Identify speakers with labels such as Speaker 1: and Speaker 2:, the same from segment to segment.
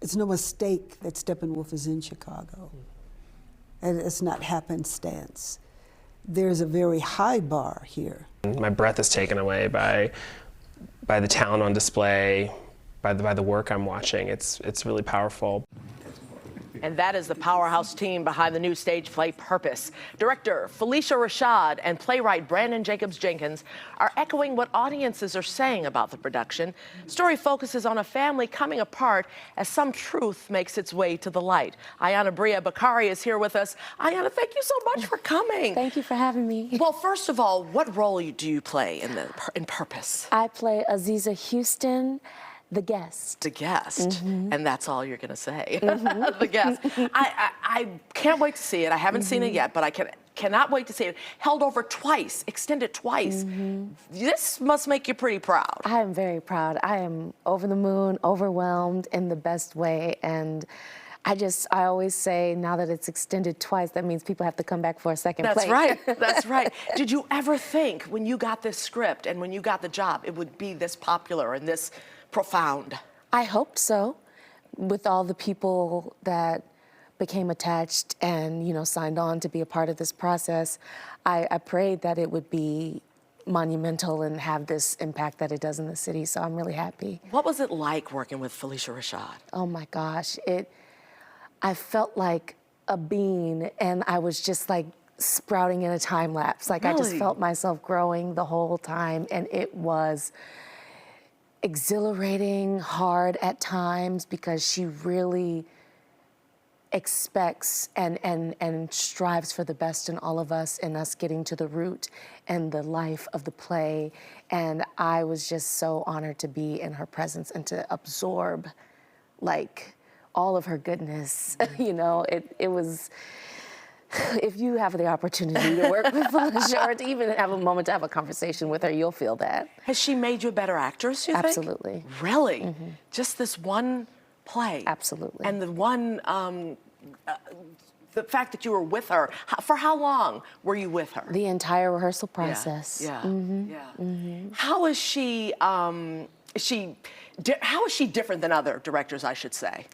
Speaker 1: It's no mistake that Steppenwolf is in Chicago. And it's not happenstance. There's a very high bar here.
Speaker 2: My breath is taken away by the talent on display, by the work I'm watching. It's really powerful.
Speaker 3: And that is the powerhouse team behind the new stage play Purpose. Director Phylicia Rashad and playwright Brandon Jacobs Jenkins are echoing what audiences are saying about the production. Story focuses on a family coming apart as some truth makes its way to the light. Ayana Bria Bakari is here with us. Ayana, thank you so much for coming.
Speaker 4: Thank you for having me.
Speaker 3: Well, first of all, what role do you play in Purpose?
Speaker 4: I play Aziza Houston, the guest.
Speaker 3: The guest, and that's all you're gonna say. The guest. I can't wait to see it. I haven't seen it yet, but I cannot wait to see it. Held over twice, extended twice. This must make you pretty proud.
Speaker 4: I am very proud. I am over the moon, overwhelmed in the best way, and I always say now that it's extended twice, that means people have to come back for a second play.
Speaker 3: That's right, that's right. Did you ever think when you got this script and when you got the job, it would be this popular and this profound?
Speaker 4: I hoped so, with all the people that became attached and, you know, signed on to be a part of this process. I prayed that it would be monumental and have this impact that it does in the city, so I'm really happy.
Speaker 3: What was it like working with Phylicia Rashad?
Speaker 4: Oh my gosh, I felt like a bean, and I was just like sprouting in a time lapse. Like,
Speaker 3: really?
Speaker 4: I just felt myself growing the whole time, and it was exhilarating, hard at times, because she really expects and strives for the best in all of us, and us getting to the root and the life of the play. And I was just so honored to be in her presence and to absorb like all of her goodness. You know, it was, if you have the opportunity to work with Phylicia or to even have a moment to have a conversation with her, you'll feel that.
Speaker 3: Has she made you a better actress, you think?
Speaker 4: Absolutely.
Speaker 3: Really? Just this one play?
Speaker 4: Absolutely.
Speaker 3: And the one, the fact that you were with her, for how long were you with her?
Speaker 4: The entire rehearsal process.
Speaker 3: Yeah. How is she, how is she different than other directors, I should say?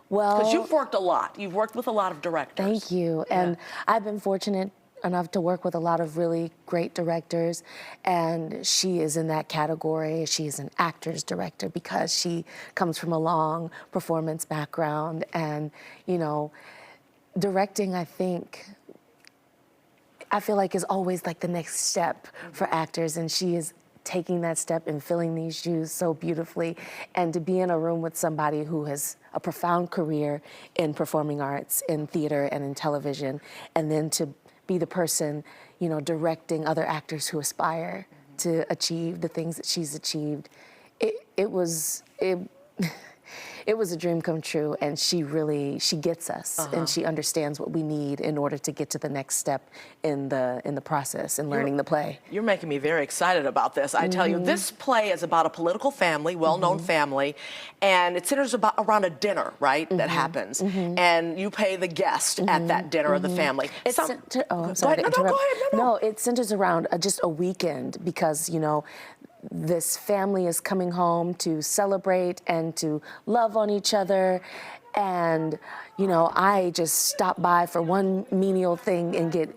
Speaker 4: Well,
Speaker 3: because you've worked a lot. You've worked with a lot of directors.
Speaker 4: Thank you. And I've been fortunate enough to work with a lot of really great directors, and she is in that category. She is an actor's director because she comes from a long performance background, and, you know, directing, I feel like is always like the next step for actors, and she is taking that step and filling these shoes so beautifully. And to be in a room with somebody who has a profound career in performing arts, in theater and in television, and then to be the person, you know, directing other actors who aspire to achieve the things that she's achieved, it was a dream come true, and she gets us, and she understands what we need in order to get to the next step in the process and learning the play.
Speaker 3: You're making me very excited about this. I tell you, this play is about a political family, well-known family, and it centers around a dinner, right, that happens, and you play the guest at that dinner of the family.
Speaker 4: I'm sorry to interrupt.
Speaker 3: Go ahead.
Speaker 4: No, it centers around just a weekend, because, you know, this family is coming home to celebrate and to love on each other. And, you know, I just stop by for one menial thing and get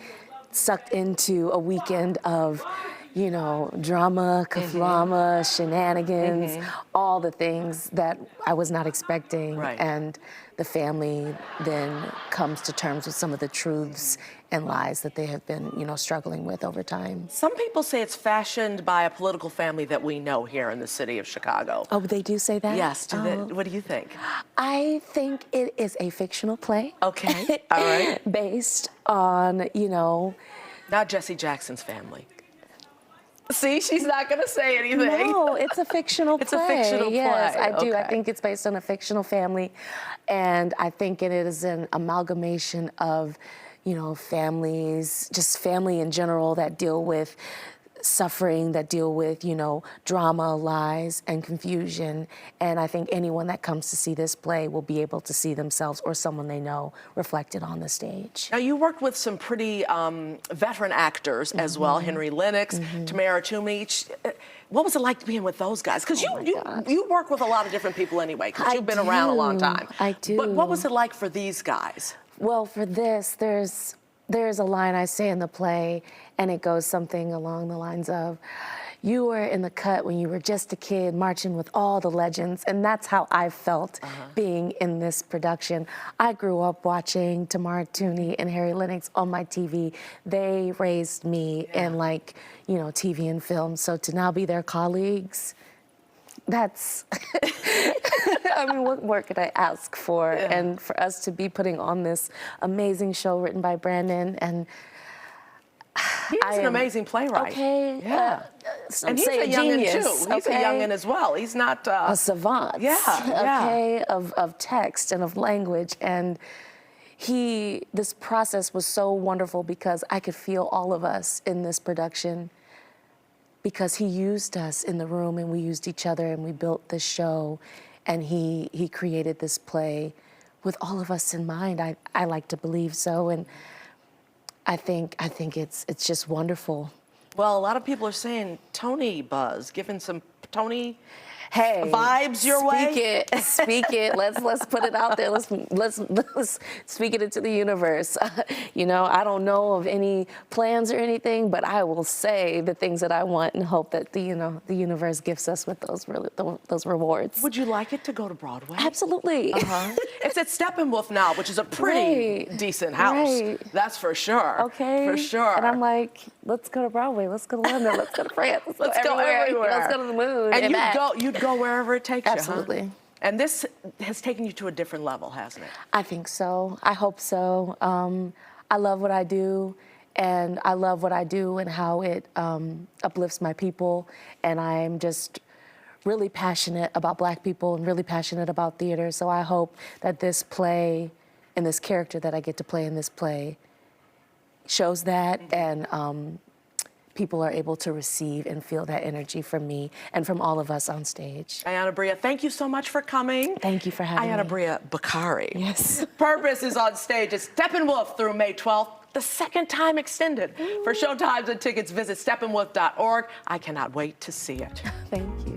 Speaker 4: sucked into a weekend of, you know, drama, kaflama, shenanigans, all the things that I was not expecting.
Speaker 3: Right.
Speaker 4: And the family then comes to terms with some of the truths and lies that they have been, you know, struggling with over time.
Speaker 3: Some people say it's fashioned by a political family that we know here in the city of Chicago.
Speaker 4: Oh, they do say that?
Speaker 3: Yes. What do you think?
Speaker 4: I think it is a fictional play.
Speaker 3: Okay. All right.
Speaker 4: Based on, you know...
Speaker 3: Not Jesse Jackson's family. See, she's not going to say anything.
Speaker 4: No, it's a fictional play.
Speaker 3: It's a fictional play.
Speaker 4: Yes, I do.
Speaker 3: Okay.
Speaker 4: I think it's based on a fictional family, and I think it is an amalgamation of, you know, families, just family in general, that deal with suffering, that deal with, you know, drama, lies, and confusion. And I think anyone that comes to see this play will be able to see themselves or someone they know reflected on the stage.
Speaker 3: Now, you worked with some pretty veteran actors as well, Henry Lennox, Tamara Toomey. What was it like being with those guys? Because you work with a lot of different people anyway, because you've been around a long time.
Speaker 4: I do.
Speaker 3: But what was it like for these guys?
Speaker 4: Well, for this, there's a line I say in the play, and it goes something along the lines of, you were in the cut when you were just a kid marching with all the legends, and that's how I felt being in this production. I grew up watching Tamara Toomey and Harry Lennox on my TV. They raised me in, like, you know, TV and film, so to now be their colleagues, that's, I mean, what more could I ask for? And for us to be putting on this amazing show written by Brandon, and
Speaker 3: He's an amazing playwright.
Speaker 4: Okay.
Speaker 3: Yeah.
Speaker 4: Some
Speaker 3: And he's
Speaker 4: say
Speaker 3: a youngin'
Speaker 4: genius,
Speaker 3: too. He's a
Speaker 4: okay?
Speaker 3: youngin' as well. He's not
Speaker 4: A savant.
Speaker 3: Yeah, yeah.
Speaker 4: Okay, of text and of language. And this process was so wonderful because I could feel all of us in this production, because he used us in the room and we used each other and we built this show, and he created this play with all of us in mind. I like to believe so, and I think it's just wonderful.
Speaker 3: Well, a lot of people are saying Tony buzz, giving some Tony
Speaker 4: vibes
Speaker 3: your way.
Speaker 4: Speak it. Let's put it out there. Let's speak it into the universe. You know, I don't know of any plans or anything, but I will say the things that I want and hope that the universe gifts us with those rewards.
Speaker 3: Would you like it to go to Broadway?
Speaker 4: Absolutely.
Speaker 3: It's at Steppenwolf now, which is a pretty decent house.
Speaker 4: Right.
Speaker 3: That's for sure.
Speaker 4: Okay.
Speaker 3: For sure.
Speaker 4: And I'm like, let's go to Broadway. Let's go to London. Let's go to France.
Speaker 3: Let's go everywhere.
Speaker 4: Let's go to the moon.
Speaker 3: And you'd go wherever it takes
Speaker 4: Absolutely.
Speaker 3: you, huh? And this has taken you to a different level, hasn't it?
Speaker 4: I think so. I hope so. I love what I do, and I love what I do and how it uplifts my people. And I'm just really passionate about Black people and really passionate about theater. So I hope that this play and this character that I get to play in this play shows that, and people are able to receive and feel that energy from me and from all of us on stage.
Speaker 3: Ayanna Bria, thank you so much for coming.
Speaker 4: Thank you for having me.
Speaker 3: Ayanna Bria Bakari.
Speaker 4: Yes.
Speaker 3: Purpose is on stage at Steppenwolf through May 12th, the second time extended. For showtimes and tickets, visit steppenwolf.org. I cannot wait to see it.
Speaker 4: Thank you.